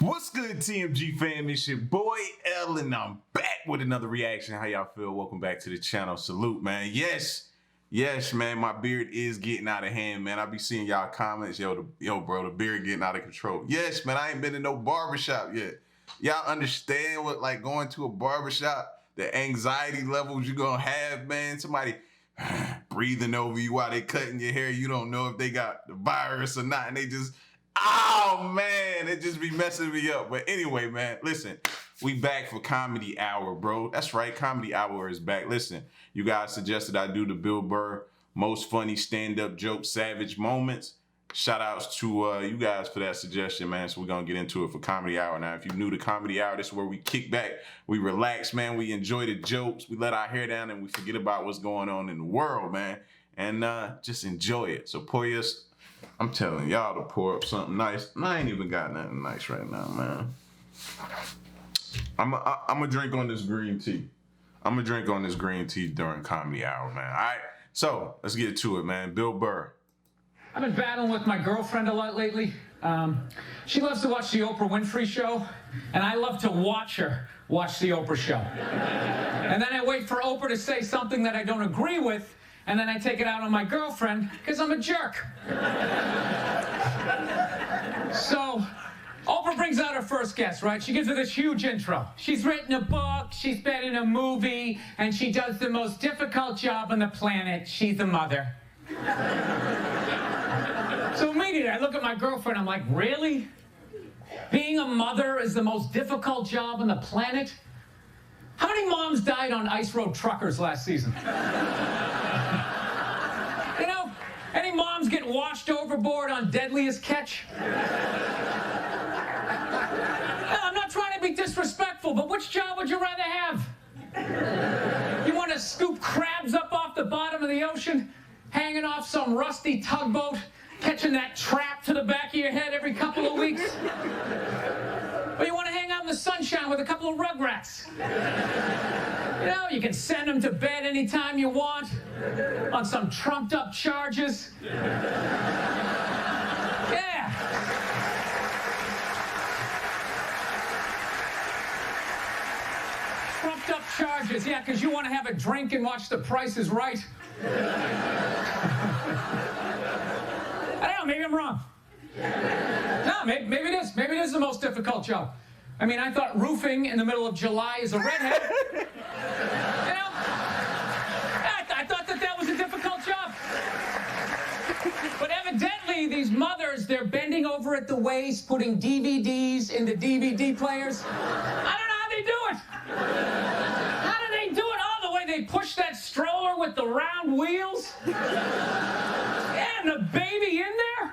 What's good, TMG fam? It's your boy L, and I'm back with another reaction. How y'all feel? Welcome back to the channel. Salute, man. Yes, man. My beard is getting out of hand, man. I be seeing y'all comments, yo, bro, the beard getting out of control. Yes, man. I ain't been in no barbershop yet. Y'all understand what like going to a barbershop, the anxiety levels you gonna have, man? Somebody breathing over you while they cutting your hair. You don't know if they got the virus or not, and they just. Oh, man, it just be messing me up. But anyway, man, listen, we back for Comedy Hour, bro. That's right, Comedy Hour is back. Listen, you guys suggested I do the Bill Burr most funny stand-up joke savage moments. Shout outs to you guys for that suggestion, man. So we're going to get into it for Comedy Hour. Now, if you're new to Comedy Hour, this is where we kick back, we relax, man. We enjoy the jokes. We let our hair down and we forget about what's going on in the world, man. And just enjoy it. So pour your... I'm telling y'all to pour up something nice. And I ain't even got nothing nice right now, man. I'm a drink on this green tea. I'm gonna drink on this green tea during Comedy Hour, man. All right, so let's get to it, man. Bill Burr. I've been battling with my girlfriend a lot lately. She loves to watch the Oprah Winfrey Show, and I love to watch her watch the Oprah Show. And then I wait for Oprah to say something that I don't agree with, and then I take it out on my girlfriend because I'm a jerk. So, Oprah brings out her first guest, right? She gives her this huge intro. She's written a book, she's been in a movie, and she does the most difficult job on the planet. She's a mother. So immediately I look at my girlfriend, I'm like, really? Being a mother is the most difficult job on the planet? How many moms died on ice road truckers last season? You know, any moms get washed overboard on Deadliest Catch? I'm not trying to be disrespectful, but which job would you rather have? You want to scoop crabs up off the bottom of the ocean, hanging off some rusty tugboat, catching that trap to the back of your head every couple of weeks? Or you want to hang out in the sunshine with a couple of rugrats? You know, you can send them to bed anytime you want on some trumped up charges. Yeah. Trumped up charges, yeah, because you want to have a drink and watch The Price is Right. I don't know, maybe I'm wrong. No, maybe it is. Maybe it is the most difficult job. I mean, I thought roofing in the middle of July as a redhead. You know, I thought that was a difficult job. But evidently, these mothers, they're bending over at the waist, putting DVDs into DVD players. I don't know how they do it. How do they do it? Oh, the way they push that stroller with the round wheels. Yeah, and the baby in there.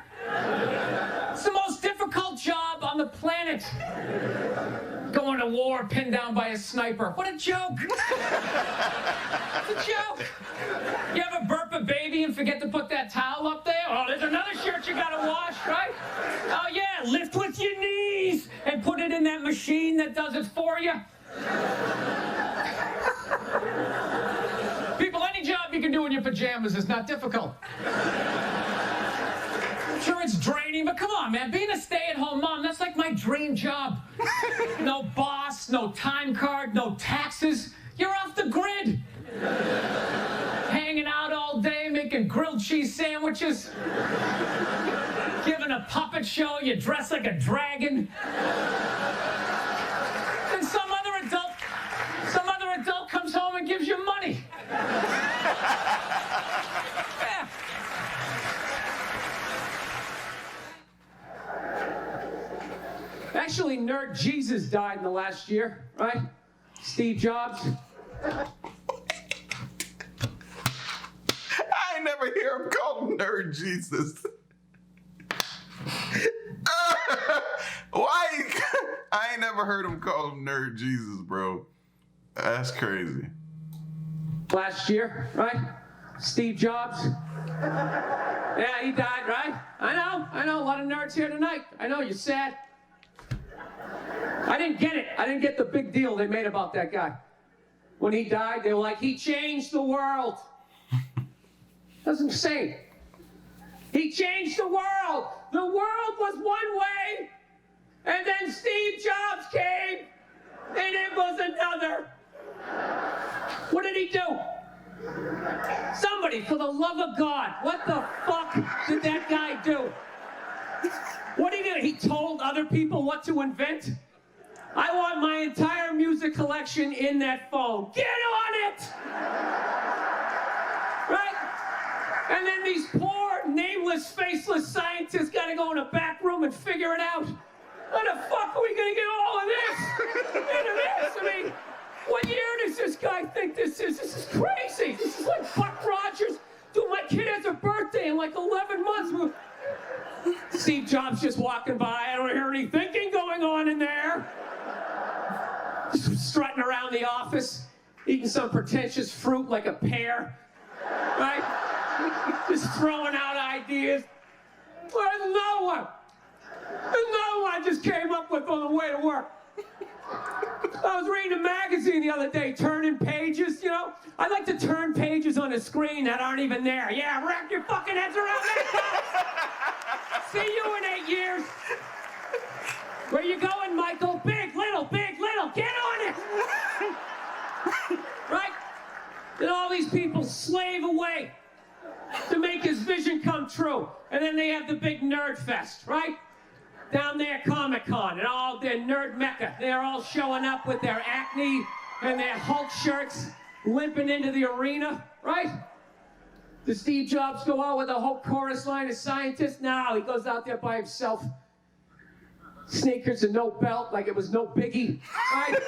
It's the most difficult job on the planet. Going to war pinned down by a sniper. What a joke. It's a joke. You ever burp a baby and forget to put that towel up there? Oh, there's another shirt you gotta wash, right? Oh yeah, lift with your knees and put it in that machine that does it for you. People, any job you can do in your pajamas is not difficult. Sure, it's draining, but come on, man. Being a stay-at-home mom, that's like my dream job. No boss, no time card, no taxes. You're off the grid. Hanging out all day, making grilled cheese sandwiches. Giving a puppet show, you dress like a dragon. And some other adult comes home and gives you money. Yeah. Actually, Nerd Jesus died in the last year, right? Steve Jobs. I ain't never hear him call him Nerd Jesus. Why? I ain't never heard him call him Nerd Jesus, bro. That's crazy. Last year, right? Steve Jobs. Yeah, he died, right? I know. A lot of nerds here tonight. I know, you're sad. I didn't get it. I didn't get the big deal they made about that guy. When he died, they were like, he changed the world. That's insane. He changed the world. The world was one way, And then Steve Jobs came, and it was another. What did he do? Somebody, for the love of God, what the fuck did that guy do? What did he do? He told other people what to invent? I want my entire music collection in that phone. Get on it! Right? And then these poor, nameless, faceless scientists gotta go in a back room and figure it out. How the fuck are we gonna get all of this into this? I mean, what year does this guy think this is? This is crazy. This is like Buck Rogers. Dude, my kid has a birthday in like 11 months. Steve Jobs just walking by. I don't hear any thinking going on in there. Strutting around the office, eating some pretentious fruit like a pear. Right? Just throwing out ideas. There's no one. There's no one I just came up with on the way to work. I was reading a magazine the other day, turning pages, you know? I like to turn pages on a screen that aren't even there. Yeah, wrap your fucking heads around that. See you in 8 years. Where you going, Michael? Big, little, get on it. Right? And all these people slave away to make his vision come true. And then they have the big nerd fest, right? Down there, Comic-Con, and all their nerd mecca. They're all showing up with their Acne and their Hulk shirts, limping into the arena, right? Does Steve Jobs go out with a whole chorus line of scientists? No, he goes out there by himself. Sneakers and no belt, like it was no biggie, right?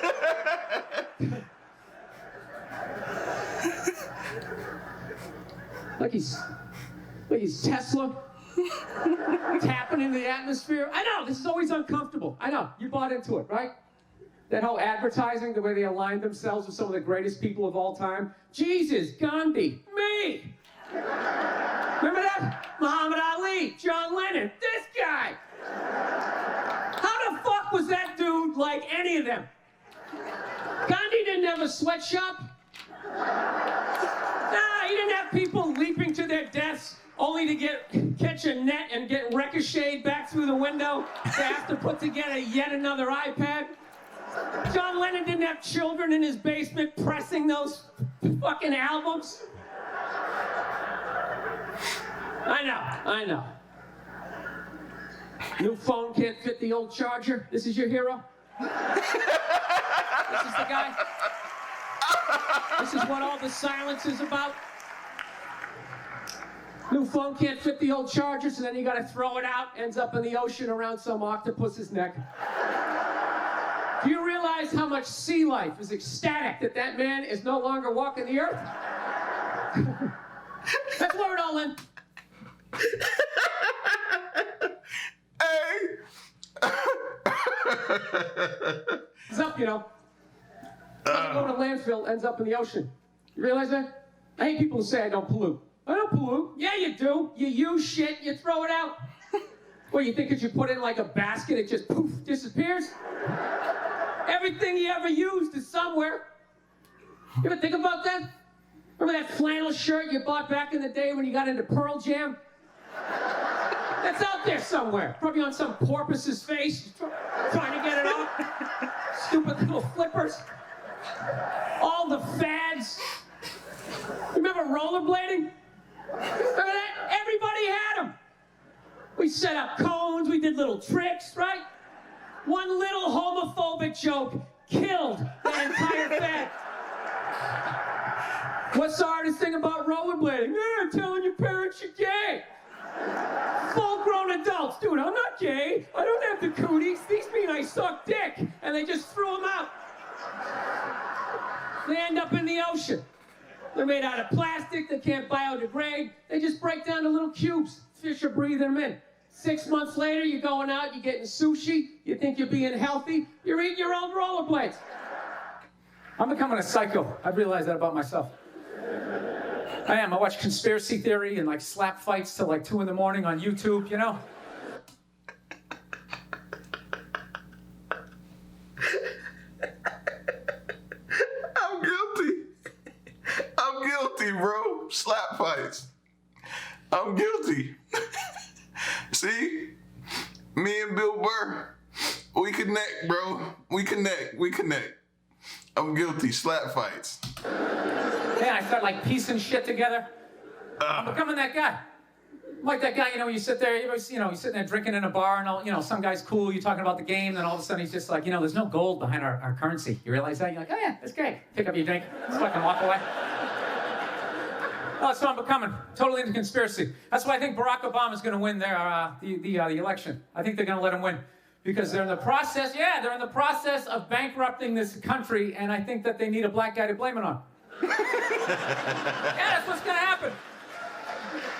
like he's Tesla. Tapping into the atmosphere. I know, this is always uncomfortable. I know, you bought into it, right? That whole advertising, the way they aligned themselves with some of the greatest people of all time. Jesus, Gandhi, me. Remember that? Muhammad Ali, John Lennon, this guy. How the fuck was that dude like any of them? Gandhi didn't have a sweatshop. Nah, he didn't have people leaping to their deaths only to catch a net and get ricocheted back through the window to have to put together yet another iPad. John Lennon didn't have children in his basement pressing those fucking albums. I know. New phone can't fit the old charger. This is your hero? This is the guy? This is what all the silence is about? New phone can't fit the old charger, so then you gotta throw it out, ends up in the ocean around some octopus's neck. Do you realize how much sea life is ecstatic that that man is no longer walking the earth? That's where it all ends. Hey! It's up, you know. Go to landfill, ends up in the ocean. You realize that? I hate people who say I don't pollute. I don't pollute. Yeah, you do. You use shit, you throw it out. Well, you think that you put it in like a basket, it just poof, disappears? Everything you ever used is somewhere. You ever think about that? Remember that flannel shirt you bought back in the day when you got into Pearl Jam? That's out there somewhere. Probably on some porpoise's face, trying to get it off. Stupid little flippers. All the fads. Remember rollerblading? Remember that? Everybody had them. We set up cones, we did little tricks, right? One little homophobic joke killed that entire fad. What's the hardest thing about rollerblading? Yeah, telling your parents you're gay. Full-grown adults. Dude, I'm not gay. I don't have the cooties. These mean I suck dick. And they just threw them out. They end up in the ocean. They're made out of plastic. They can't biodegrade. They just break down to little cubes. Fish are breathing them in. 6 months later, you're going out, you're getting sushi. You think you're being healthy. You're eating your own rollerblades. I'm becoming a psycho. I realize that about myself. I am. I watch conspiracy theory and like slap fights till like 2 in the morning on YouTube, you know? I'm guilty, bro. Slap fights. I'm guilty. See? Me and Bill Burr, connect, bro. We connect. I'm guilty. Slap fights. Yeah, I start like piecing shit together. I'm becoming that guy. I'm like that guy, you know, you sit there, you're sitting there drinking in a bar and all, you know, some guy's cool, you're talking about the game, then all of a sudden he's just like, you know, there's no gold behind our currency. You realize that? You're like, oh yeah, that's great. Pick up your drink, just fucking walk away. Oh, that's what I'm becoming. Totally into conspiracy. That's why I think Barack Obama's going to win the election. I think they're going to let him win. Because they're in the process of bankrupting this country, and I think that they need a black guy to blame it on. Yeah, that's what's going to happen.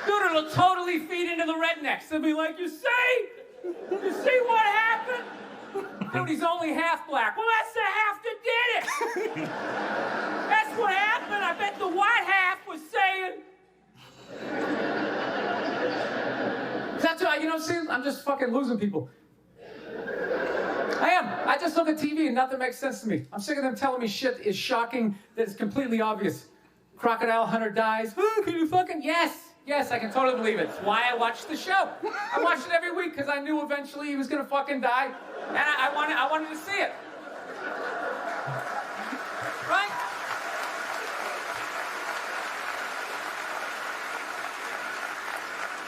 Dude, it'll totally feed into the rednecks. They'll be like, you see what happened? Dude, he's only half black. Well, that's the half that did it. That's what happened. I bet the white half was saying. That's why, you know, see, I'm just fucking losing people. I am. I just look at TV and nothing makes sense to me. I'm sick of them telling me shit is shocking that is completely obvious. Crocodile Hunter dies. Oh, can you fucking... Yes, I can totally believe it. It's why I watched the show. I watched it every week because I knew eventually he was going to fucking die. And I wanted to see it. Right?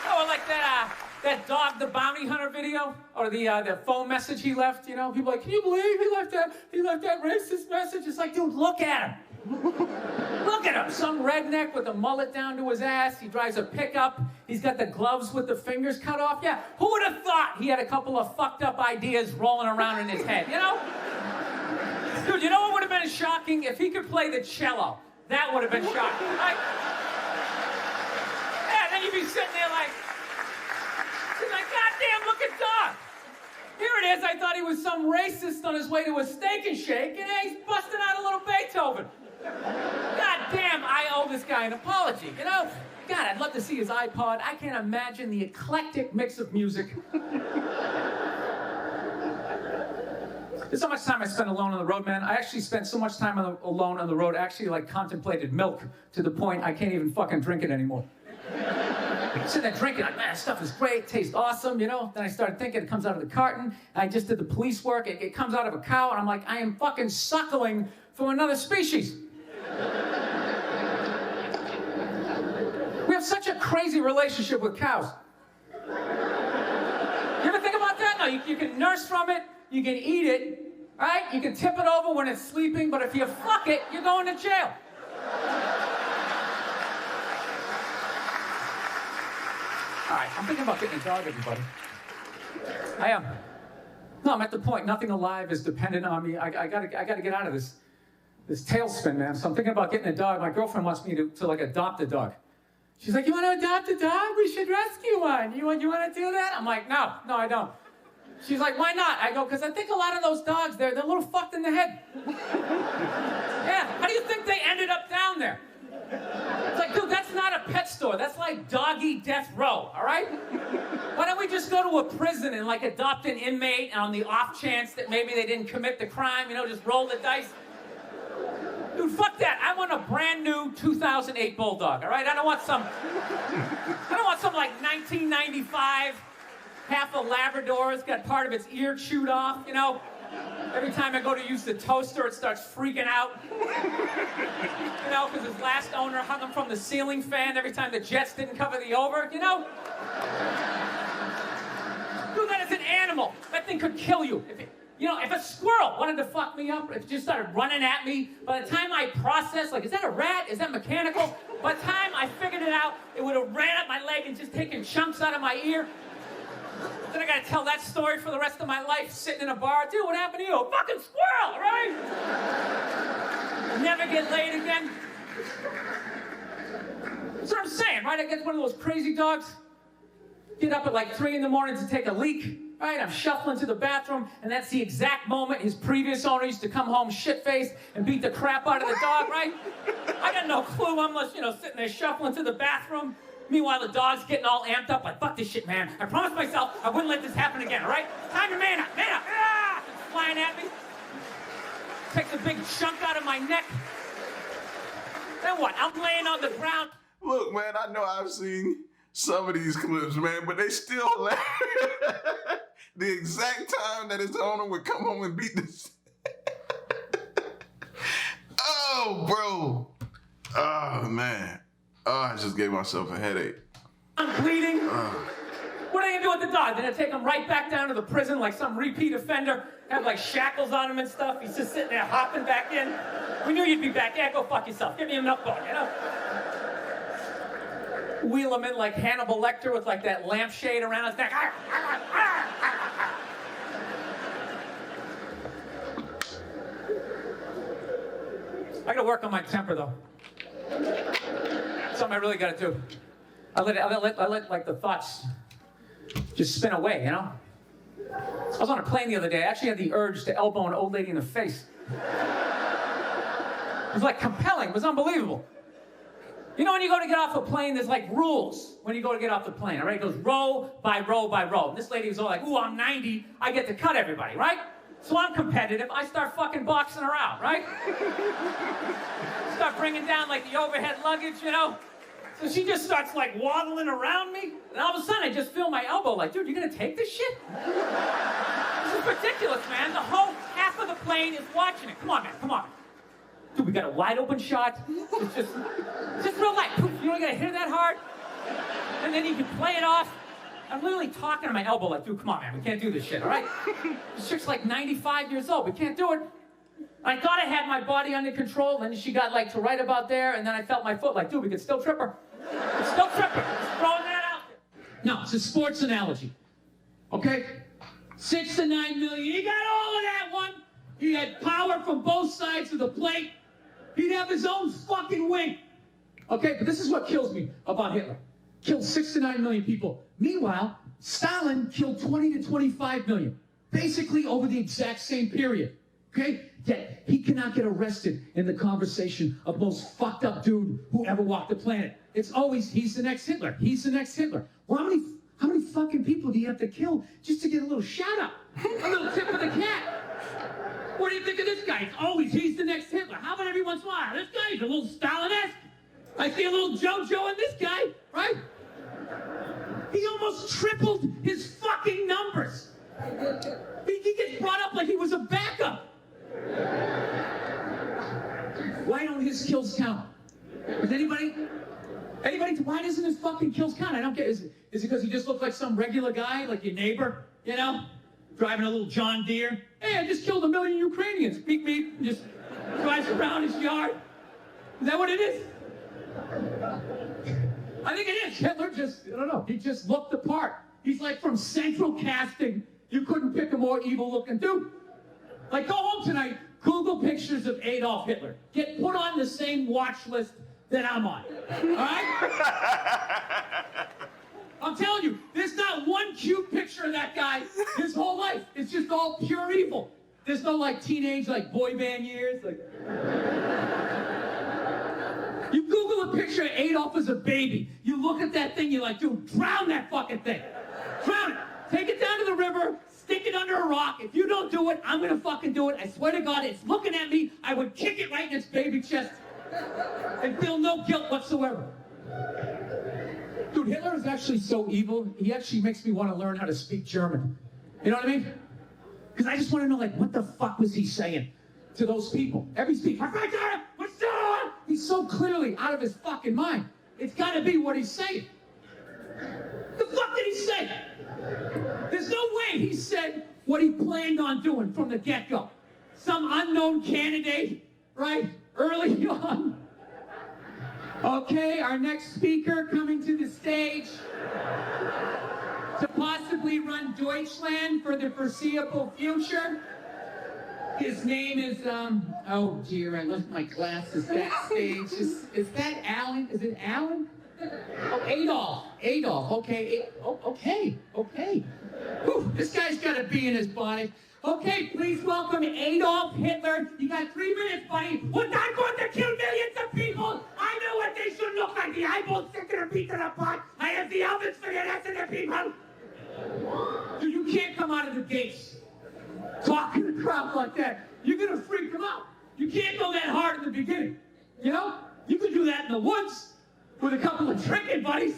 Oh, like that dog, the bounty hunter video, or the phone message he left. You know, people are like, can you believe he left that racist message? It's like, dude, look at him. Look at him. Some redneck with a mullet down to his ass. He drives a pickup. He's got the gloves with the fingers cut off. Yeah, who would have thought he had a couple of fucked up ideas rolling around in his head, you know? Dude, you know what would have been shocking? If he could play the cello. That would have been shocking, right? Yeah, then you'd be sitting there like, goddamn, look at Doc. Here it is. I thought he was some racist on his way to a steak and shake, and he's busting out a little Beethoven. God damn, I owe this guy an apology, you know? God, I'd love to see his iPod. I can't imagine the eclectic mix of music. There's so much time I spent alone on the road, man. I actually spent so much time alone on the road, I actually like contemplated milk to the point I can't even fucking drink it anymore. Sitting there drinking, like, man, this stuff is great, tastes awesome, you know? Then I started thinking it comes out of the carton. I just did the police work. It comes out of a cow, and I'm like, I am fucking suckling from another species. We have such a crazy relationship with cows. You ever think about that? No, you can nurse from it, you can eat it, right? You can tip it over when it's sleeping, but if you fuck it, you're going to jail. All right, I'm thinking about getting a dog, everybody. I am. No, I'm at the point. Nothing alive is dependent on me. I gotta get out of this tailspin, man. So I'm thinking about getting a dog. My girlfriend wants me to like adopt a dog. She's like, you want to adopt a dog? We should rescue one. You want to do that? I'm like, no, I don't. She's like, why not? I go, because I think a lot of those dogs, they're a little fucked in the head. Yeah, how do you think they ended up down there? It's like, dude, that's not a pet store. That's like doggy death row, all right? Why don't we just go to a prison and like adopt an inmate on the off chance that maybe they didn't commit the crime, you know, just roll the dice? Dude, fuck that. I want a brand new 2008 Bulldog, all right? I don't want some like 1995, half a Labrador. It's got part of its ear chewed off, you know? Every time I go to use the toaster, it starts freaking out. You know, because his last owner hung him from the ceiling fan every time the jets didn't cover the over, you know? Dude, that is an animal. That thing could kill you. If a squirrel wanted to fuck me up, if it just started running at me, by the time I processed, like, is that a rat? Is that mechanical? By the time I figured it out, it would have ran up my leg and just taken chunks out of my ear. Then I gotta tell that story for the rest of my life, sitting in a bar. Dude, what happened to you? A fucking squirrel, right? Never get laid again. That's what I'm saying, right? I get one of those crazy dogs. Get up at like 3 in the morning to take a leak, right? I'm shuffling to the bathroom, and that's the exact moment his previous owner used to come home shit-faced and beat the crap out of the dog, right? I got no clue. I'm just, sitting there shuffling to the bathroom. Meanwhile, the dog's getting all amped up, like, fuck this shit, man. I promised myself I wouldn't let this happen again, all right? Time to man up. Ah! It's flying at me. Takes a big chunk out of my neck. Then what? I'm laying on the ground. Look, man, I know I've seen some of these clips, man, but they still the exact time that his owner would come home and beat this. Oh, bro. Oh, man. Oh, I just gave myself a headache. I'm bleeding. What are they gonna do with the dog? They're gonna take him right back down to the prison like some repeat offender, have like shackles on him and stuff. He's just sitting there hopping back in. We knew you'd be back. Yeah, go fuck yourself. Give me a nut bone, you know? Wheel him in like Hannibal Lecter with like that lampshade around his neck. I gotta work on my temper though. Something I really gotta do. I let like the thoughts just spin away, you know? I was on a plane the other day. I actually had the urge to elbow an old lady in the face. It was like compelling. It was unbelievable. You know when you go to get off a plane, there's like rules when you go to get off the plane, all right? It goes row by row by row. And this lady was all like, ooh, I'm 90. I get to cut everybody, right? So I'm competitive. I start fucking boxing her out, right? Start bringing down like the overhead luggage, you know? So she just starts like waddling around me. And all of a sudden I just feel my elbow like, dude, you gonna take this shit? This is ridiculous, man. The whole half of the plane is watching it. Come on, man, come on. Dude, we got a wide open shot. It's just real light. You don't gotta hit it that hard. And then you can play it off. I'm literally talking to my elbow like, dude, come on, man, we can't do this shit, all right? This chick's like 95 years old. We can't do it. I thought I had my body under control, and then she got like to right about there, and then I felt my foot like, dude, we could still trip her. It's still trip her. Just throwing that out there. No, it's a sports analogy. Okay? 6 to 9 million. He got all of that one. He had power from both sides of the plate. He'd have his own fucking wing. Okay, but this is what kills me about Hitler. Killed 6 to 9 million people. Meanwhile, Stalin killed 20 to 25 million. Basically over the exact same period. Okay? Yet he cannot get arrested in the conversation of most fucked up dude who ever walked the planet. It's always, he's the next Hitler. He's the next Hitler. Well, how many fucking people do you have to kill just to get a little shout out? A little tip of the cap. What do you think of this guy? It's always, he's the next Hitler. How about every once in a while? This guy's a little Stalin-esque. I see a little JoJo in this guy, right? He almost tripled his fucking numbers. He gets brought up like he was a backup. Why don't his kills count? Does anybody, why doesn't his fucking kills count? I don't get, is it because he just looked like some regular guy, like your neighbor, you know? Driving a little John Deere. Hey, I just killed 1 million Ukrainians. Beep, beep, just drives around his yard. Is that what it is? I think it is. Hitler just, I don't know, he just looked the part. He's like from central casting. You couldn't pick a more evil looking dude. Like, go home tonight, Google pictures of Adolf Hitler. Get put on the same watch list that I'm on. All right? I'm telling you, there's not one cute picture of that guy his whole life. It's just all pure evil. There's no like teenage, like boy band years. Like, you Google a picture of Adolf as a baby. You look at that thing, you're like, dude, drown that fucking thing. Drown it. Take it down to the river. Stick it under a rock. If you don't do it, I'm gonna fucking do it. I swear to God, it's looking at me. I would kick it right in its baby chest and feel no guilt whatsoever. Dude, Hitler is actually so evil, he actually makes me want to learn how to speak German. You know what I mean? Because I just want to know, like, what the fuck was he saying to those people? Every speech, he's so clearly out of his fucking mind. It's got to be what he's saying. The fuck did he say? There's no way he said what he planned on doing from the get-go. Some unknown candidate, right? Early on. Okay, our next speaker coming to the stage to possibly run Deutschland for the foreseeable future. His name is, oh dear, I left my glasses backstage. Is that Alan? Is it Alan? Oh, Adolf, okay, okay. Whew, this guy's got a bee in his body. Okay, please welcome Adolf Hitler. You got 3 minutes, buddy. Was I going to kill millions of people? I know what they should look like. The eyeballs sticking their feet to the pot. I have the ovens for the rest of the people. Dude, you can't come out of the gates talking to the crowd like that. You're going to freak them out. You can't go that hard in the beginning. You know? You could do that in the woods with a couple of drinking buddies.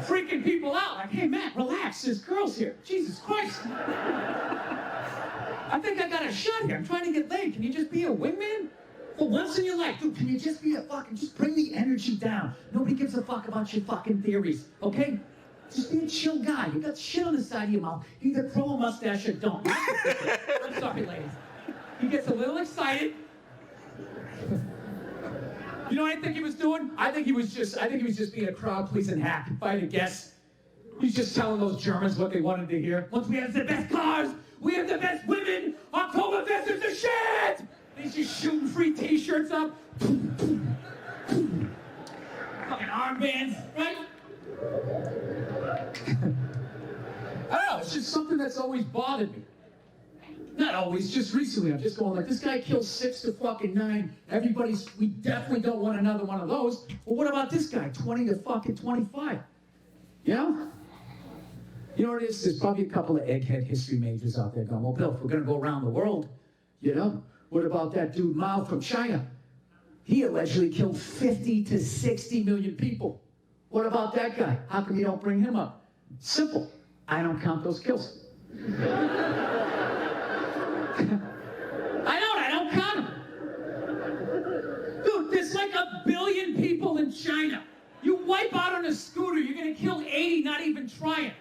Freaking people out. Like, hey, Matt, relax. There's girls here. Jesus Christ. I think I got a shot here. I'm trying to get laid. Can you just be a wingman? For once in your life, dude, can you just be a fucking, just bring the energy down. Nobody gives a fuck about your fucking theories, okay? Just be a chill guy. You got shit on the side of your mouth. You either grow a mustache or don't. I'm sorry, ladies. He gets a little excited. You know what I think he was doing? I think he was just being a crowd-pleasing hack. If I had to guess, he's just telling those Germans what they wanted to hear. Once we have the best cars, we have the best women. Oktoberfest is the shit! And he's just shooting free T-shirts up. Fucking armbands, right? I don't know. It's just something that's always bothered me. Not always, just recently. I'm just going like, this guy kills 6 to fucking 9. We definitely don't want another one of those. Well, what about this guy? 20 to fucking 25. Yeah? You know what it is? There's probably a couple of egghead history majors out there going, well, Bill, if we're going to go around the world, you know, what about that dude Mao from China? He allegedly killed 50 to 60 million people. What about that guy? How come you don't bring him up? Simple. I don't count those kills. I don't count them. Dude, there's like 1 billion people in China. You wipe out on a scooter, you're gonna kill 80, not even trying.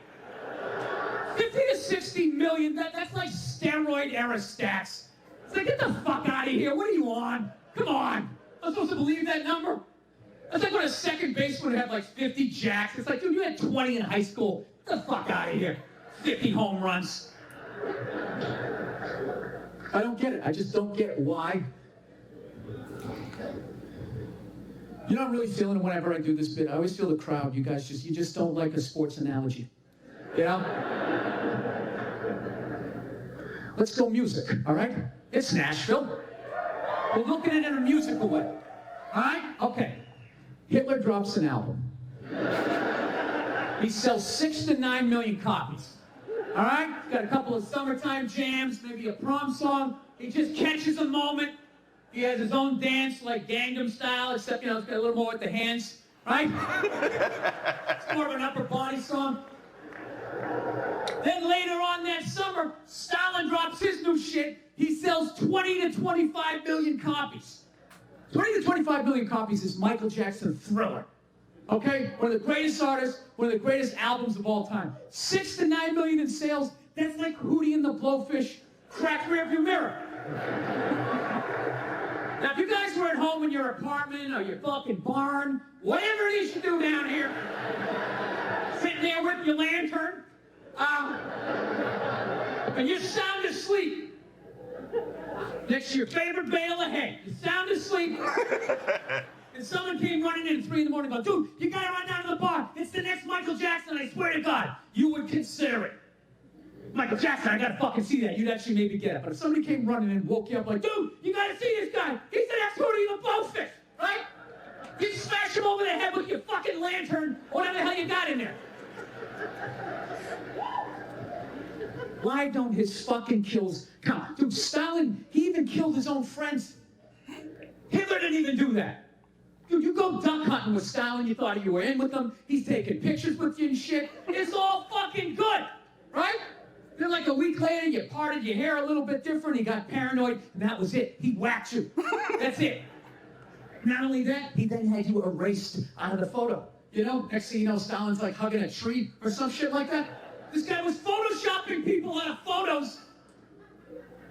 50 to 60 million, that's like steroid era stats. It's like, get the fuck out of here, what are you on? Come on, I'm supposed to believe that number? That's like when a second baseman would have like 50 jacks. It's like, dude, you had 20 in high school. Get the fuck out of here. 50 home runs. I don't get it. I just don't get why. You know, I'm really feeling it whenever I do this bit. I always feel the crowd. You guys you just don't like a sports analogy. You know? Let's go music, all right? It's Nashville. We'll look at it in a musical way. All right? Okay. Hitler drops an album. He sells 6 to 9 million copies. All right? Got a couple of summertime jams, maybe a prom song. He just catches a moment. He has his own dance, like Gangnam Style, except, you know, it's got a little more with the hands, right? It's more of an upper body song. Then later on that summer, Stalin drops his new shit. He sells 20 to 25 million copies. 20 to 25 million copies is Michael Jackson's Thriller. Okay? One of the greatest artists, one of the greatest albums of all time. 6 to 9 million in sales, that's like Hootie and the Blowfish, crack rearview mirror. Now, if you guys were at home in your apartment or your fucking barn, whatever it is you do down here, sitting there with your lantern, and you're sound asleep, next to your favorite bale of hay, you're sound asleep, and someone came running in at 3 in the morning going, dude, you gotta run down to the bar. It's the next Michael Jackson, I swear to God. You would consider it. Michael Jackson, I gotta fucking see that. You'd actually maybe get it. But if somebody came running and woke you up like, dude, you gotta see this guy. He's the next Hootie and the Blowfish, right? You smash him over the head with your fucking lantern, or whatever the hell you got in there. Why don't his fucking kills count? Dude, Stalin, he even killed his own friends. Hitler didn't even do that. Dude, you go duck hunting with Stalin, you thought you were in with him, he's taking pictures with you and shit. It's all fucking good, right? Then like a week later, you parted your hair a little bit different, he got paranoid, and that was it. He whacked you. That's it. Not only that, he then had you erased out of the photo. You know, next thing you know, Stalin's like hugging a tree or some shit like that. This guy was photoshopping people out of photos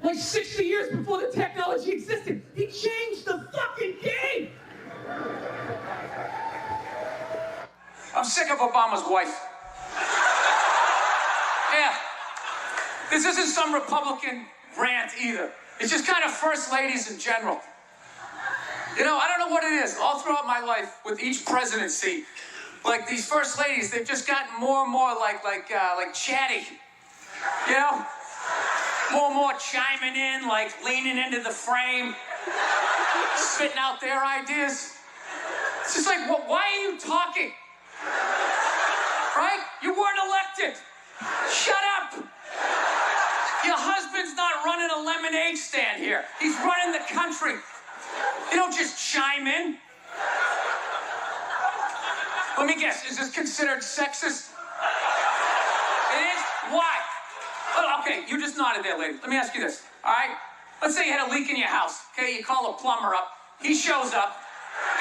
like 60 years before the technology existed. He changed the fucking game. I'm sick of Obama's wife. Yeah. This isn't some Republican rant either. It's just kind of first ladies in general. You know, I don't know what it is. All throughout my life, with each presidency, like these first ladies, they've just gotten more and more like chatty. You know? More and more chiming in, like leaning into the frame, spitting out their ideas. It's just like, well, why are you talking? Right? You weren't elected. Shut up. Your husband's not running a lemonade stand here. He's running the country. You don't just chime in. Let me guess, is this considered sexist? It is? Why? Oh, okay, you just nodded there, lady. Let me ask you this, all right? Let's say you had a leak in your house, okay? You call a plumber up. He shows up,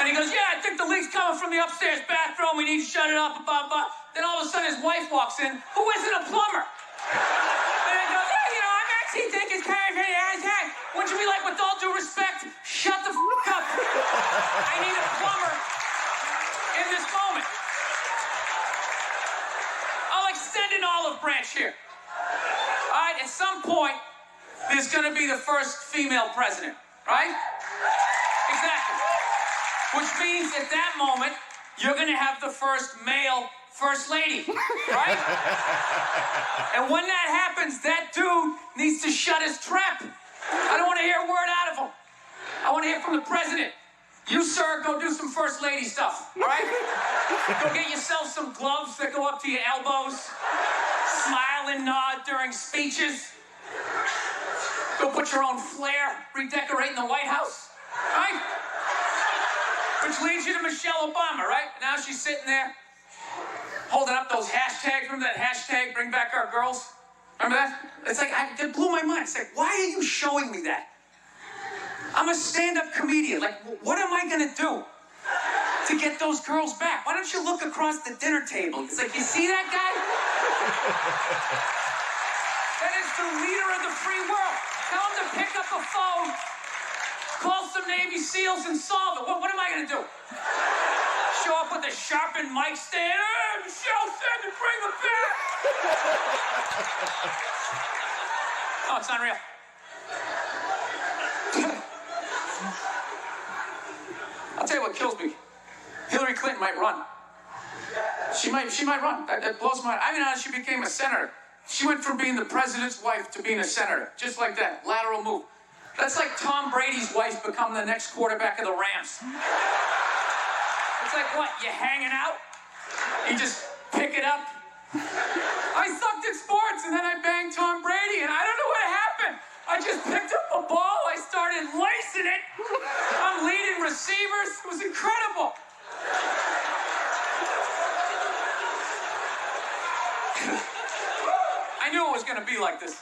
and he goes, yeah, I think the leak's coming from the upstairs bathroom. We need to shut it up, blah, blah. Then all of a sudden his wife walks in, who isn't a plumber. And he goes, yeah, you know, I'm actually thinking it's kind of very high. Wouldn't you be like, with all due respect, shut the up. I need a plumber in this moment. I'll extend an olive branch here. All right, at some point, there's going to be the first female president, right? Exactly. Which means at that moment, you're going to have the first male first lady, right? And when that happens, that dude needs to shut his trap. I don't want to hear a word out of him. I want to hear from the president. You, sir, go do some first lady stuff, all right? Go get yourself some gloves that go up to your elbows. Smile and nod during speeches. Go put your own flair, redecorating the White House, right? Which leads you to Michelle Obama, right? Now she's sitting there holding up those hashtags. Remember that hashtag, bring back our girls? Remember that? It's like, it blew my mind. It's like, why are you showing me that? I'm a stand-up comedian. Like, what am I gonna do to get those girls back? Why don't you look across the dinner table? It's like, you see that guy? That is the leader of the free world. Tell him to pick up the phone, call some Navy SEALs and solve it. What am I gonna do? Show up with a sharpened mic stand? Hey, Michelle said to bring them back. Oh, it's unreal. I'll tell you what kills me. Hillary Clinton might run. She might run. That blows my mind. I mean, how she became a senator. She went from being the president's wife to being a senator. Just like that. Lateral move. That's like Tom Brady's wife become the next quarterback of the Rams. It's like, what, you hanging out? You just pick it up? I sucked at sports, and then I banged Tom Brady, and I don't know what happened. I just picked up a ball, I started lacing it. I'm leading receivers. It was incredible. I knew it was going to be like this.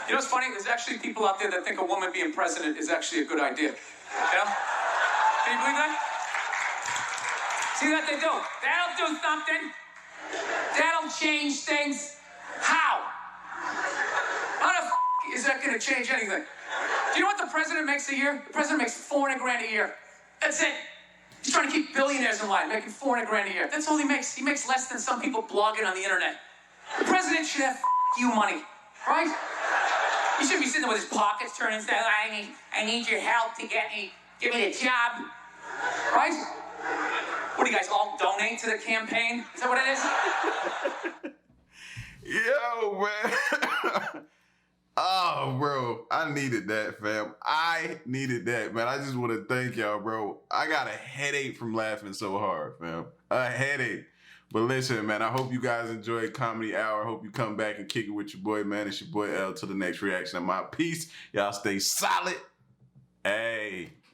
You know what's funny? There's actually people out there that think a woman being president is actually a good idea. You know? Can you believe that? See that they do? That'll do something. That'll change things. How? How the is that going to change anything? Do you know what the president makes a year? The president makes $400 grand a year. That's it. He's trying to keep billionaires in line, making $400 grand a year. That's all he makes. He makes less than some people blogging on the internet. The president should have you money, right? He shouldn't be sitting there with his pockets turned and saying, I need your help to give me the job, right? What do you guys all donate to the campaign? Is that what it is? Yo, man. Oh, bro. I needed that, fam. I needed that, man. I just want to thank y'all, bro. I got a headache from laughing so hard, fam. A headache. But listen, man, I hope you guys enjoyed Comedy Hour. I hope you come back and kick it with your boy, man. It's your boy L. Till the next reaction. I'm out. Peace. Y'all stay solid. Hey.